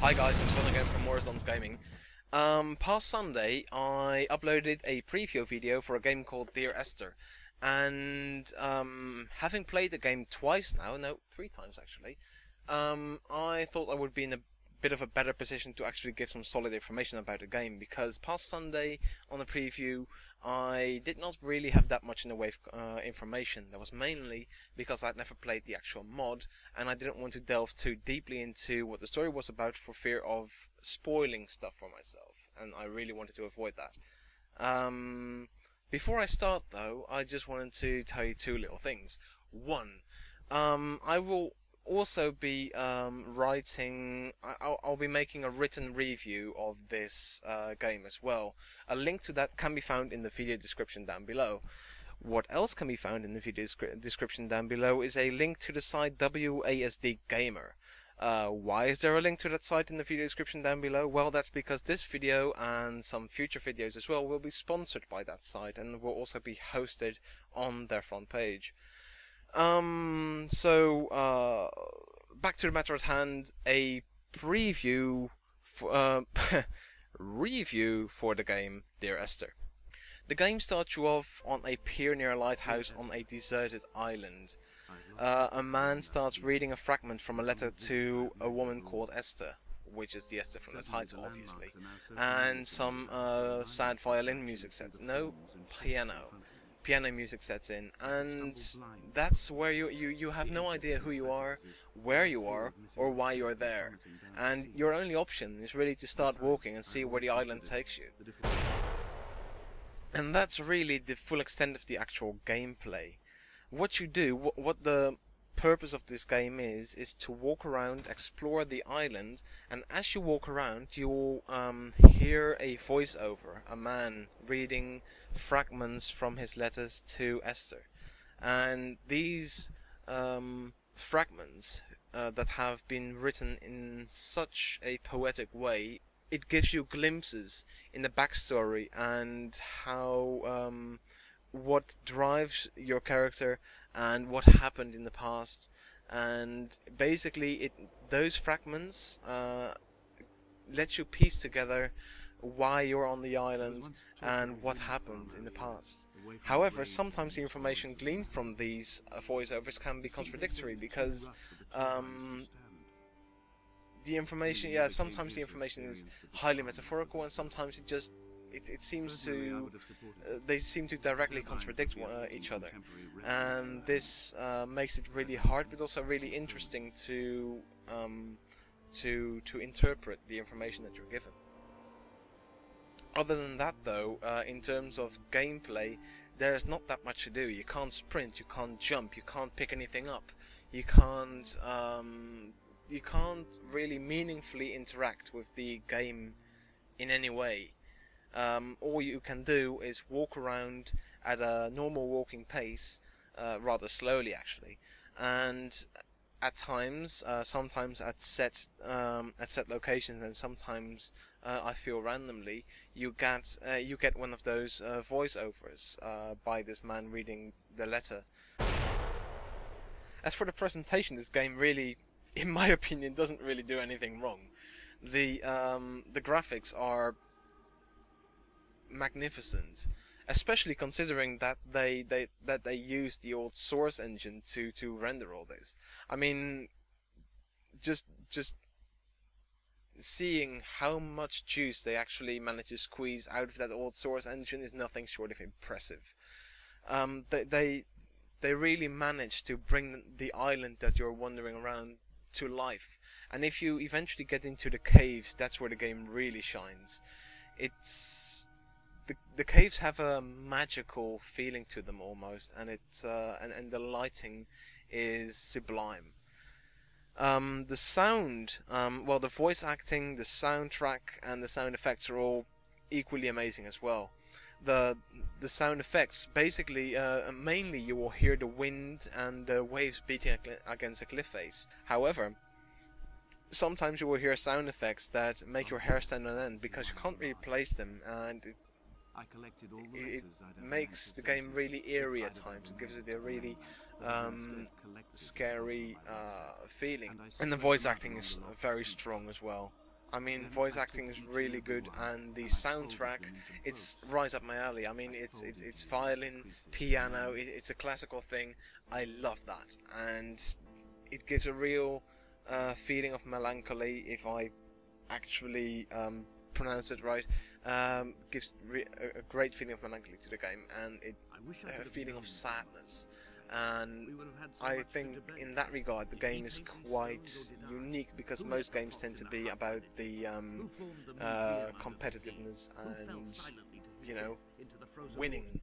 Hi guys, it's Phil again from WASDgamer. Past Sunday I uploaded a preview video for a game called Dear Esther, and having played the game twice now, no, 3 times actually, I thought I would be in a bit of a better position to actually give some solid information about the game, because past Sunday on the preview I did not really have that much in the way of information. That was mainly because I'd never played the actual mod, and I didn't want to delve too deeply into what the story was about for fear of spoiling stuff for myself, and I really wanted to avoid that. Before I start though, I just wanted to tell you two little things. One, I will also be I'll be making a written review of this game as well. A link to that can be found in the video description down below. What else can be found in the video description down below is a link to the site WASDgamer. Why is there a link to that site in the video description down below? Well, that's because this video and some future videos as well will be sponsored by that site and will also be hosted on their front page. Back to the matter at hand, a preview review for the game Dear Esther. The game starts you off on a pioneer lighthouse on a deserted island. A man starts reading a fragment from a letter to a woman called Esther, which is the Esther from the title, obviously, and some sad violin music sets. No, piano music sets in, and that's where you have no idea who you are, where you are, or why you're there, and your only option is really to start walking and see where the island takes you. And that's really the full extent of the actual gameplay. What you do, what the purpose of this game is to walk around, explore the island, and as you walk around you'll hear a voiceover, a man reading fragments from his letters to Esther. And these fragments that have been written in such a poetic way, it gives you glimpses in the backstory and how what drives your character and what happened in the past. And basically those fragments let you piece together why you're on the island and what happened in the past. However, sometimes the information gleaned from these voiceovers can be contradictory, because the information, sometimes the information is highly metaphorical, and sometimes it seems to they seem to directly contradict each other, and this makes it really hard, but also really interesting to interpret the information that you're given. Other than that, though, in terms of gameplay, there's not that much to do. You can't sprint, you can't jump, you can't pick anything up, you can't really meaningfully interact with the game in any way. All you can do is walk around at a normal walking pace, rather slowly actually, and at times, sometimes at set locations, and sometimes I feel randomly, you get one of those voiceovers by this man reading the letter. As for the presentation, this game really, in my opinion, doesn't really do anything wrong. The graphics are magnificent, especially considering that they use the old Source engine to render all this. I mean, just seeing how much juice they actually managed to squeeze out of that old Source engine is nothing short of impressive. They really managed to bring the island that you're wandering around to life, and if you eventually get into the caves, that's where the game really shines. It's the caves have a magical feeling to them almost, and and the lighting is sublime. The sound, well, the voice acting, the soundtrack, and the sound effects are all equally amazing as well. The sound effects, basically, mainly you will hear the wind and the waves beating against a cliff face. However, sometimes you will hear sound effects that make your hair stand on end, because you can't really place them, and it makes the game really eerie at times. It gives it a really scary feeling. And the voice acting is very strong as well. I mean, voice acting is really good, and the soundtrack, it's right up my alley. I mean, it's violin, piano, it's a classical thing. I love that, and it gives a real feeling of melancholy, if I actually pronounce it right. Gives a great feeling of melancholy to the game, and a feeling of sadness. And I think in that regard the game is quite unique, because most games tend to be about the competitiveness and, you know, winning.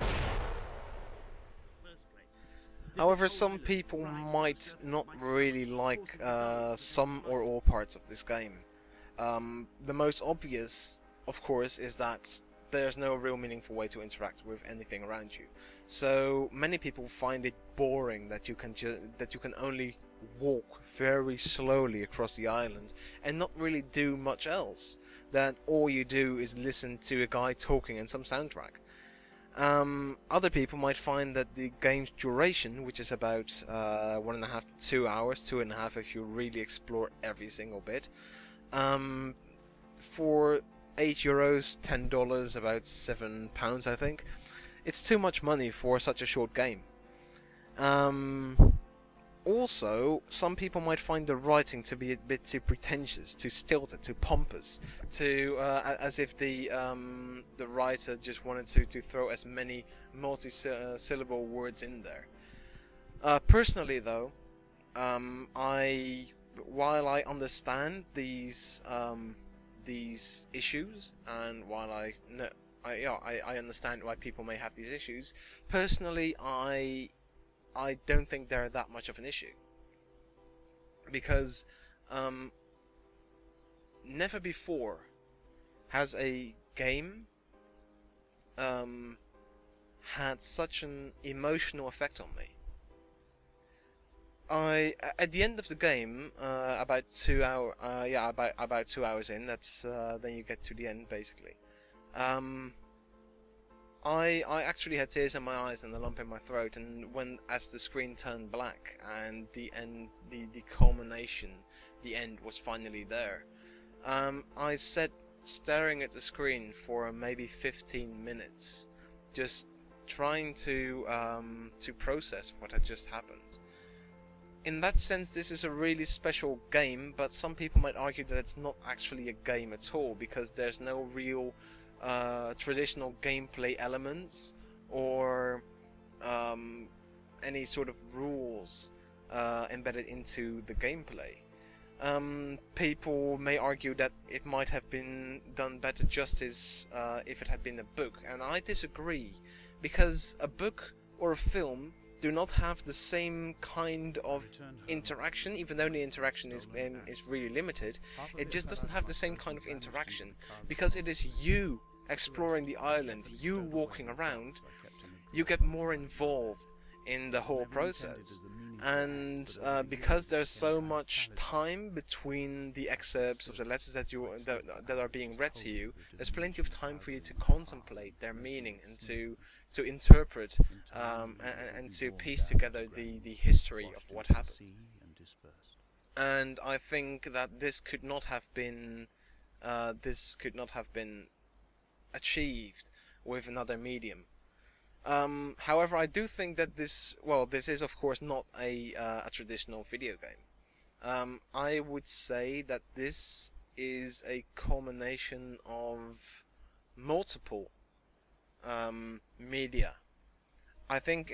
However, some people might not really like some or all parts of this game. The most obvious, of course, is that there's no real meaningful way to interact with anything around you. So many people find it boring that you can only walk very slowly across the island and not really do much else. That all you do is listen to a guy talking and some soundtrack. Other people might find that the game's duration, which is about 1.5 to 2 hours, 2.5 if you really explore every single bit, for €8, $10, about £7 I think, it's too much money for such a short game. Also, some people might find the writing to be a bit too pretentious, too stilted, too pompous, as if the writer just wanted to throw as many multi-syllable words in there. Personally, though, while I understand these issues, and while I understand why people may have these issues, personally I don't think they're that much of an issue, because never before has a game had such an emotional effect on me. At the end of the game, about 2 hours, about 2 hours in, that's then you get to the end basically. I actually had tears in my eyes and a lump in my throat, and as the screen turned black and the culmination, the end was finally there. I sat staring at the screen for maybe 15 minutes, just trying to process what had just happened. In that sense, this is a really special game, but some people might argue that it's not actually a game at all, because there's no real traditional gameplay elements or any sort of rules embedded into the gameplay. People may argue that it might have been done better justice if it had been a book, and I disagree, because a book or a film do not have the same kind of interaction. Even though the interaction is really limited, it just doesn't have the same kind of interaction, because it is you exploring the island, you walking around. You get more involved in the whole process, and because there's so much time between the excerpts of the letters that are being read to you, there's plenty of time for you to contemplate their meaning and to interpret and to piece together the history of what happened. And I think that this could not have been achieved with another medium. However, I do think that this is of course not a traditional video game. I would say that this is a culmination of multiple media. I think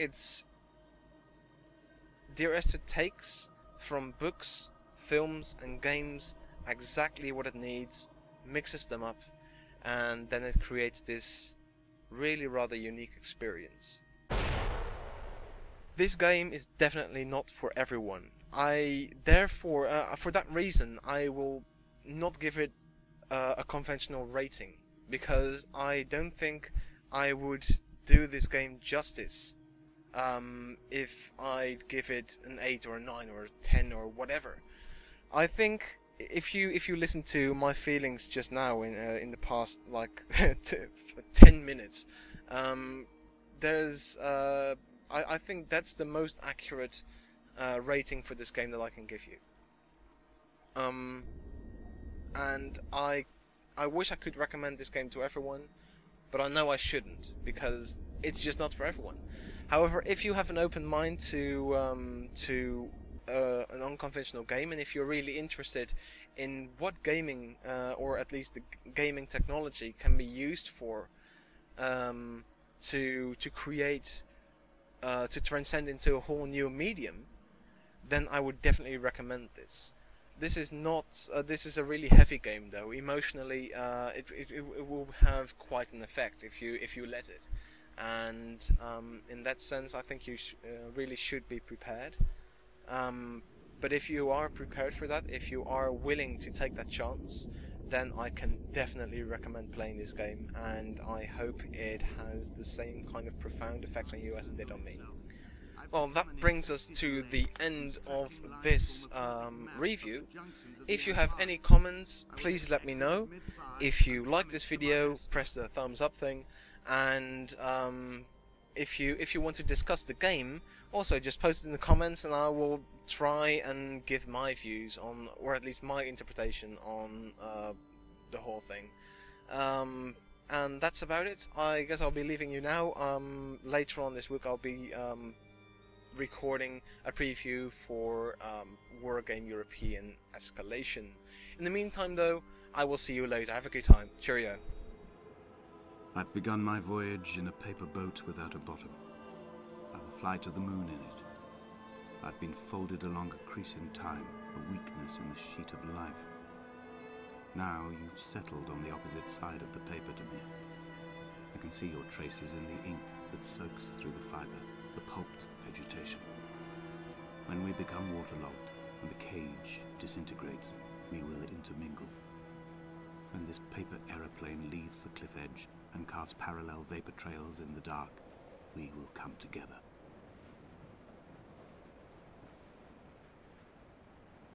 Dear Esther takes from books, films and games exactly what it needs, mixes them up, and then it creates this really rather unique experience. This game is definitely not for everyone. Therefore, for that reason, I will not give it a conventional rating, because I don't think I would do this game justice if I'd give it an 8 or a 9 or a 10 or whatever. I think if you listen to my feelings just now in the past like 10 minutes, I think that's the most accurate rating for this game that I can give you. and I wish I could recommend this game to everyone, but I know I shouldn't, because it's just not for everyone. However, if you have an open mind to an unconventional game, and if you're really interested in what gaming, or at least the gaming technology, can be used for, to create, to transcend into a whole new medium, then I would definitely recommend this. This is not. This is a really heavy game, though. Emotionally, it will have quite an effect if you let it, and in that sense, I think you really should be prepared. But if you are prepared for that, if you are willing to take that chance, then I can definitely recommend playing this game, and I hope it has the same kind of profound effect on you as it did on me. Well, that brings us to the end of this review. If you have any comments, please let me know. If you like this video, press the thumbs up thing, and if you want to discuss the game, also just post it in the comments, and I will try and give my views on, or at least my interpretation on, the whole thing. And that's about it. I guess I'll be leaving you now. Later on this week I'll be recording a preview for Wargame European Escalation. In the meantime, though, I will see you later. Have a good time. Cheerio. I've begun my voyage in a paper boat without a bottom. I will fly to the moon in it. I've been folded along a crease in time, a weakness in the sheet of life. Now you've settled on the opposite side of the paper to me. I can see your traces in the ink that soaks through the fiber, the pulped vegetation. When we become waterlogged and the cage disintegrates, we will intermingle. When this paper aeroplane leaves the cliff edge and carves parallel vapor trails in the dark, we will come together.